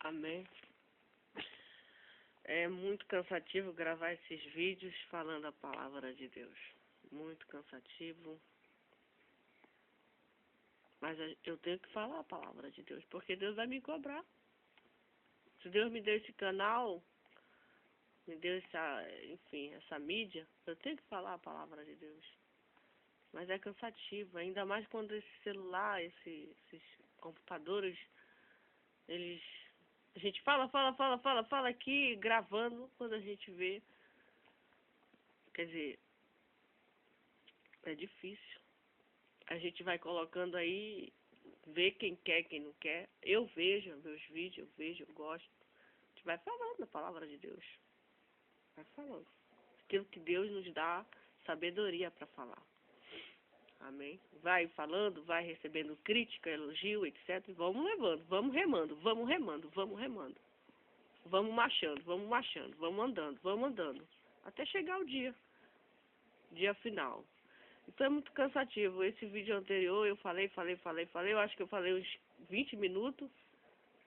Amém. É muito cansativo gravar esses vídeos falando a palavra de Deus. Muito cansativo. Mas eu tenho que falar a palavra de Deus, porque Deus vai me cobrar. Se Deus me deu esse canal, me deu essa mídia, eu tenho que falar a palavra de Deus. Mas é cansativo, ainda mais quando esse celular, esses computadores, a gente fala aqui, gravando, quando a gente vê. Quer dizer, é difícil. A gente vai colocando aí, vê quem quer, quem não quer. Eu vejo meus vídeos, eu gosto. A gente vai falando a palavra de Deus. Vai falando. Aquilo que Deus nos dá sabedoria para falar. Amém? Vai falando, vai recebendo crítica, elogio, etc. Vamos levando, vamos remando. Vamos marchando, vamos andando. Até chegar o dia final. Então é muito cansativo. Esse vídeo anterior eu falei. Eu acho que eu falei uns 20 minutos,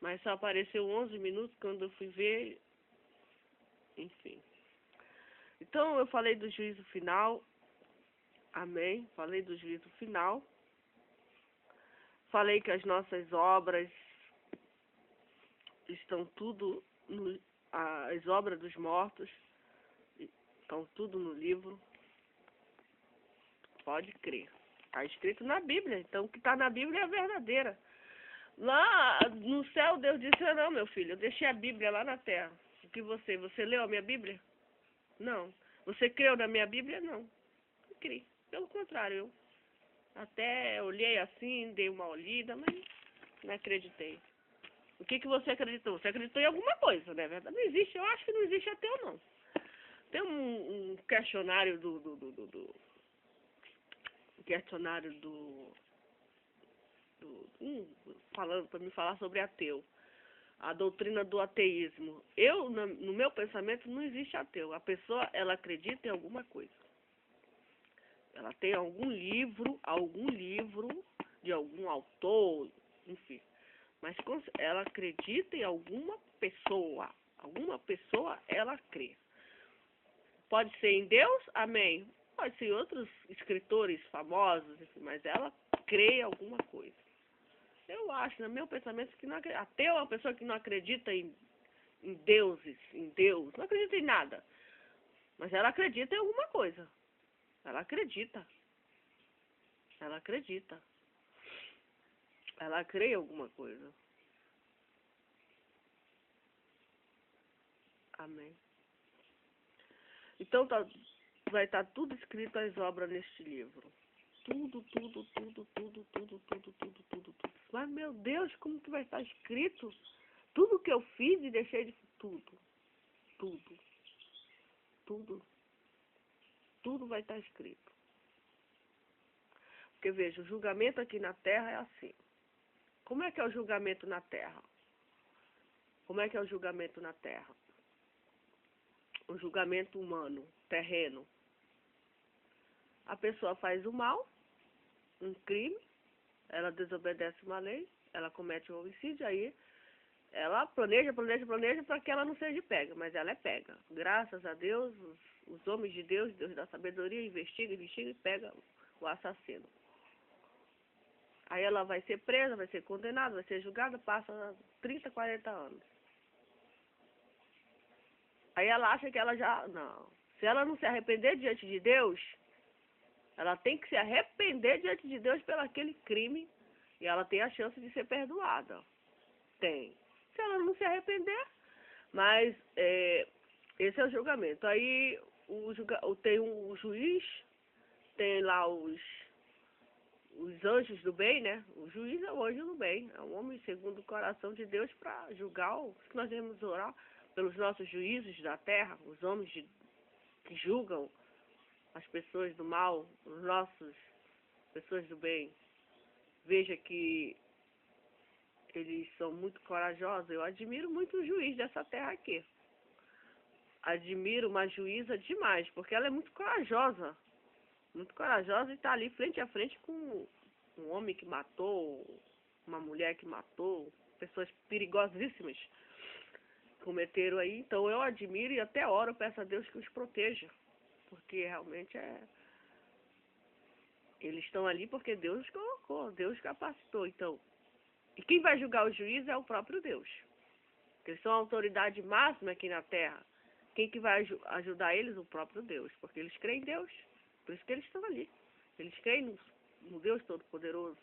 mas só apareceu 11 minutos quando eu fui ver. Enfim. Então eu falei do juízo final. Amém. Falei do juízo final. Falei que as nossas obras estão tudo, as obras dos mortos estão tudo no livro. Pode crer. Está escrito na Bíblia. Então o que está na Bíblia é verdadeira. Lá no céu Deus disse, não, meu filho, eu deixei a Bíblia lá na terra. O que você leu a minha Bíblia? Não. Você creu na minha Bíblia? Não. Não criei. Pelo contrário, eu até olhei assim, dei uma olhada, mas não acreditei. O que você acreditou? Você acreditou em alguma coisa, não é verdade? Não existe, eu acho que não existe ateu, não. Tem um questionário falando para me falar sobre ateu. A doutrina do ateísmo. No meu pensamento, não existe ateu. A pessoa, ela acredita em alguma coisa. Ela tem algum livro de algum autor, enfim. Mas ela acredita em alguma pessoa. Alguma pessoa ela crê. Pode ser em Deus, amém. Pode ser em outros escritores famosos, enfim, mas ela crê em alguma coisa. Eu acho, no meu pensamento, que não acredita. Ateu é uma pessoa que não acredita em deuses, em Deus, não acredita em nada. Mas ela acredita em alguma coisa. Ela acredita. Ela crê em alguma coisa. Amém. Então vai estar tudo escrito as obras neste livro. Tudo. Mas, meu Deus, como que vai estar escrito? Tudo que eu fiz e deixei de... Tudo vai estar escrito. Porque, veja, o julgamento aqui na terra é assim. Como é que é o julgamento na terra? O julgamento humano, terreno. A pessoa faz o mal, um crime, ela desobedece uma lei, ela comete um homicídio, aí ela planeja para que ela não seja pega, mas ela é pega. Graças a Deus, os homens de Deus, Deus da sabedoria, investiga e pega o assassino. Aí ela vai ser presa, vai ser condenada, vai ser julgada, passa 30, 40 anos. Aí ela acha que ela já... Não. Se ela não se arrepender diante de Deus, ela tem que se arrepender diante de Deus pelo aquele crime e ela tem a chance de ser perdoada. Tem. Se ela não se arrepender, mas esse é o julgamento. Aí tem um juiz, tem lá os anjos do bem, né? O juiz é o anjo do bem, é um homem segundo o coração de Deus para julgar que nós devemos orar pelos nossos juízes da terra, os homens que julgam as pessoas do mal, os nossos pessoas do bem. Veja que eles são muito corajosos. Eu admiro muito o juiz dessa terra aqui. Admiro uma juíza demais, porque ela é muito corajosa. Muito corajosa e está ali frente a frente com um homem que matou, uma mulher que matou. pessoas perigosíssimas cometeram aí. Então eu admiro e até oro, peço a Deus que os proteja, porque realmente eles estão ali porque Deus colocou, Deus capacitou. Então, e quem vai julgar o juiz é o próprio Deus. Eles são a autoridade máxima aqui na terra. Quem que vai ajudar eles? O próprio Deus, porque eles creem em Deus. Por isso que eles estão ali. Eles creem no Deus Todo-Poderoso.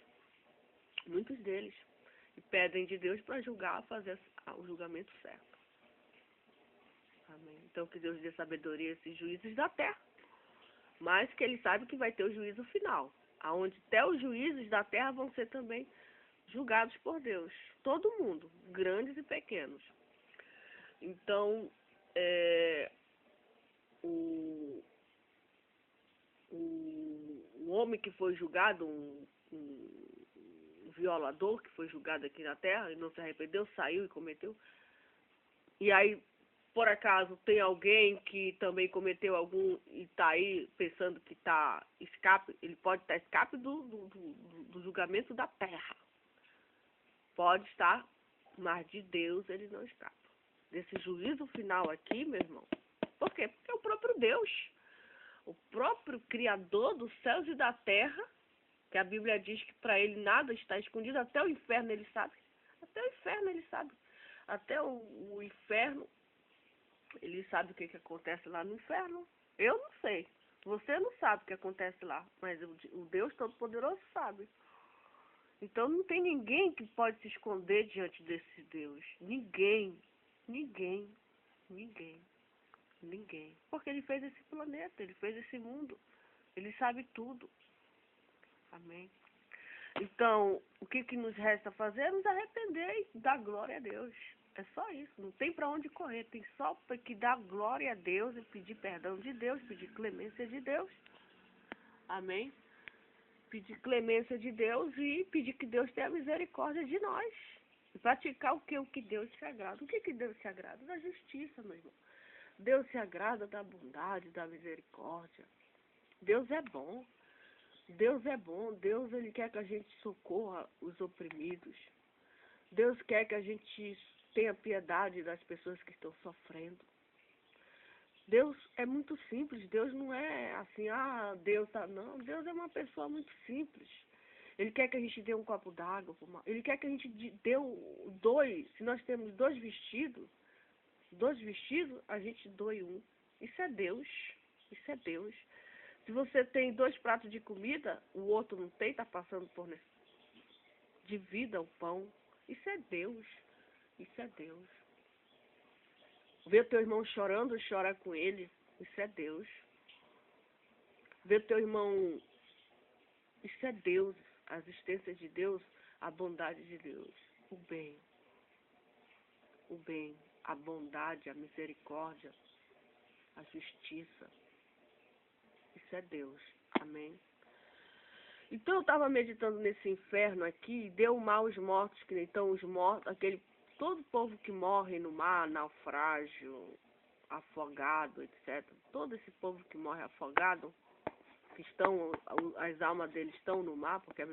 Muitos deles. E pedem de Deus para julgar, fazer o julgamento certo. Amém. Então que Deus dê sabedoria a esses juízes da terra. Mas que ele sabe que vai ter o juízo final. Aonde até os juízes da terra vão ser também julgados por Deus. Todo mundo, grandes e pequenos. Então, o homem que foi julgado, um violador que foi julgado aqui na terra e não se arrependeu, saiu e cometeu. E aí, por acaso, tem alguém que também cometeu algum e está aí pensando que está escape, ele pode estar escape do julgamento da terra. Pode estar, mas de Deus ele não escapa. Desse juízo final aqui, meu irmão. Por quê? Porque é o próprio Deus, o próprio Criador dos céus e da terra, que a Bíblia diz que para ele nada está escondido, até o inferno ele sabe. Até o inferno ele sabe. Até o inferno, ele sabe o que acontece lá no inferno. Eu não sei. Você não sabe o que acontece lá, mas o Deus Todo-Poderoso sabe. Então não tem ninguém que pode se esconder diante desse Deus. Ninguém. Ninguém. Ninguém. Ninguém. Porque ele fez esse planeta, ele fez esse mundo. Ele sabe tudo. Amém. Então, o que nos resta fazer? Nos arrepender e dar glória a Deus. É só isso. Não tem para onde correr. Tem só que dar glória a Deus e pedir perdão de Deus, pedir clemência de Deus. Amém. Pedir clemência de Deus e pedir que Deus tenha misericórdia de nós. E praticar o que Deus se agrada. O que Deus se agrada? Da justiça, meu irmão. Deus se agrada da bondade, da misericórdia. Deus é bom. Deus é bom. Deus, ele quer que a gente socorra os oprimidos. Deus quer que a gente tenha piedade das pessoas que estão sofrendo. Deus é muito simples. Deus não é assim, Deus tá... Não, Deus é uma pessoa muito simples. Ele quer que a gente dê um copo d'água. Ele quer que a gente dê dois. Se nós temos dois vestidos, a gente doe um. Isso é Deus. Isso é Deus. Se você tem 2 pratos de comida, o outro não tem, está passando por necessidade. Divida o pão. Isso é Deus. Isso é Deus. Ver teu irmão chorando, chora com ele. Isso é Deus. Ver teu irmão... Isso é Deus. A existência de Deus, a bondade de Deus. O bem. O bem. A bondade, a misericórdia, a justiça. Isso é Deus. Amém? Então eu estava meditando nesse inferno aqui, e deu mal os mortos, que então os mortos, todo o povo que morre no mar, naufrágio, afogado, etc. Todo esse povo que morre afogado, que as almas deles estão no mar, porque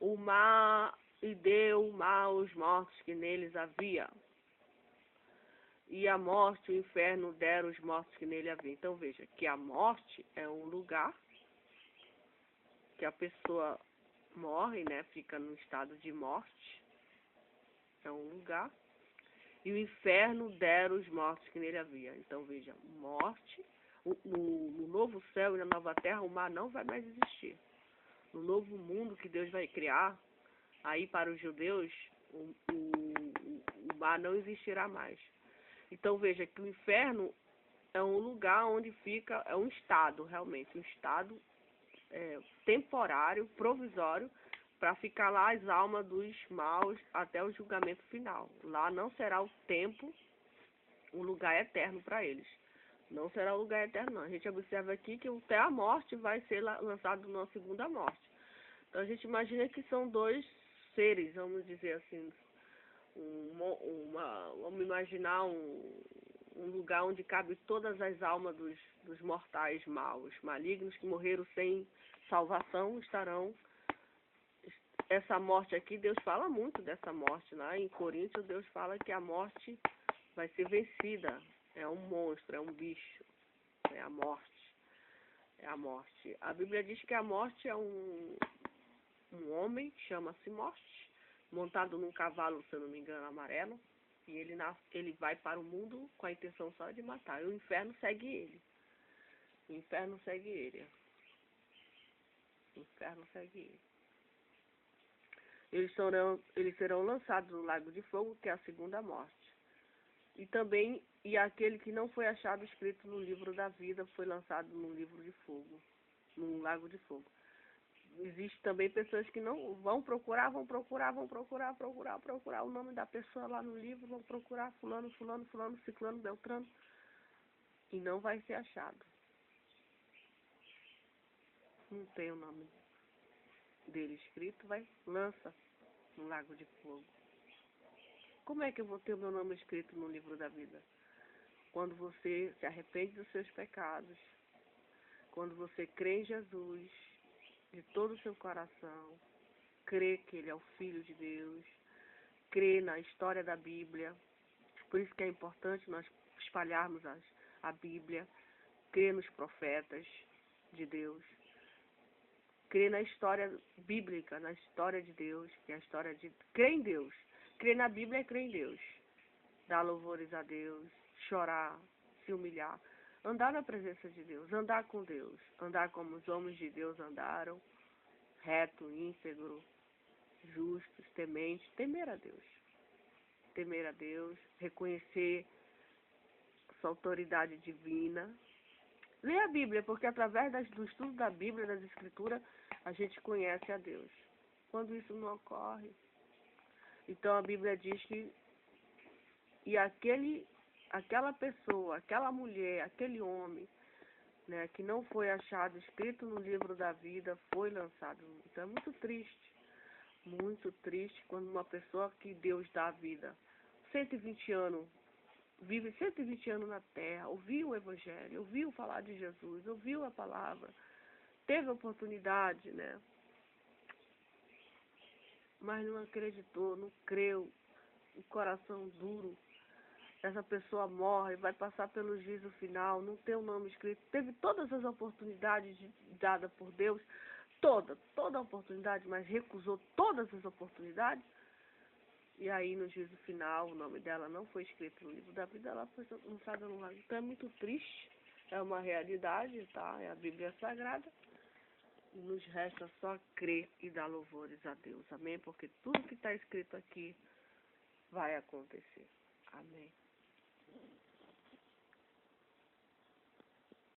o mar e deu mal os mortos que neles havia. E a morte, o inferno deram os mortos que nele havia. Então veja que a morte é um lugar que a pessoa morre, né? Fica no estado de morte. É um lugar. E o inferno deram os mortos que nele havia. Então veja, morte. No novo céu e na nova terra o mar não vai mais existir. No novo mundo que Deus vai criar, aí para os judeus, o mar não existirá mais. Então veja que o inferno é um lugar onde fica, é um estado realmente, um estado temporário, provisório, para ficar lá as almas dos maus até o julgamento final. Lá não será o tempo, um lugar eterno para eles. Não será um lugar eterno, não. A gente observa aqui que até a morte vai ser lançado numa segunda morte. Então a gente imagina que são 2 seres, vamos dizer assim. Vamos imaginar um lugar onde cabe todas as almas dos mortais maus, malignos, que morreram sem salvação, estarão essa morte aqui, Deus fala muito dessa morte. Lá em Coríntios, Deus fala que a morte vai ser vencida. É um monstro, é um bicho. É a morte. É a morte. A Bíblia diz que a morte é um homem, chama-se Morte, montado num cavalo, se eu não me engano, amarelo. E ele vai para o mundo com a intenção só de matar. E o inferno segue ele. O inferno segue ele. O inferno segue ele. Eles serão lançados no lago de fogo, que é a segunda morte. E também, aquele que não foi achado escrito no livro da vida foi lançado num livro de fogo, num lago de fogo. Existem também pessoas que não vão procurar o nome da pessoa lá no livro, vão procurar fulano, ciclano, beltrano, e não vai ser achado. Não tem o nome dele escrito, lança no lago de fogo. Como é que eu vou ter o meu nome escrito no livro da vida? Quando você se arrepende dos seus pecados, quando você crê em Jesus de todo o seu coração, crê que Ele é o Filho de Deus, crê na história da Bíblia. Por isso que é importante nós espalharmos a Bíblia, crê nos profetas de Deus, crê na história bíblica, na história de Deus, que é a história de... Crê em Deus. Crê na Bíblia é crer em Deus. Dar louvores a Deus, chorar, se humilhar. Andar na presença de Deus, andar com Deus. Andar como os homens de Deus andaram, reto, íntegro, justos, tementes. Temer a Deus. Temer a Deus, reconhecer sua autoridade divina. Lê a Bíblia, porque através do estudo da Bíblia, das Escrituras, a gente conhece a Deus. Quando isso não ocorre, então a Bíblia diz que aquela pessoa, aquela mulher, aquele homem, né, que não foi achado escrito no livro da vida, foi lançado. Então é muito triste quando uma pessoa que Deus dá a vida, 120 anos, vive 120 anos na terra, ouviu o Evangelho, ouviu falar de Jesus, ouviu a palavra, teve a oportunidade, né? Mas não acreditou, não creu, o coração duro. Essa pessoa morre, vai passar pelo juízo final, não tem o nome escrito. Teve todas as oportunidades dadas por Deus, toda a oportunidade, mas recusou todas as oportunidades. E aí, no juízo final, o nome dela não foi escrito no livro da vida, ela foi lançada no lago. Então é muito triste, é uma realidade, tá? É a Bíblia Sagrada. E nos resta só crer e dar louvores a Deus, amém? Porque tudo que está escrito aqui vai acontecer, amém?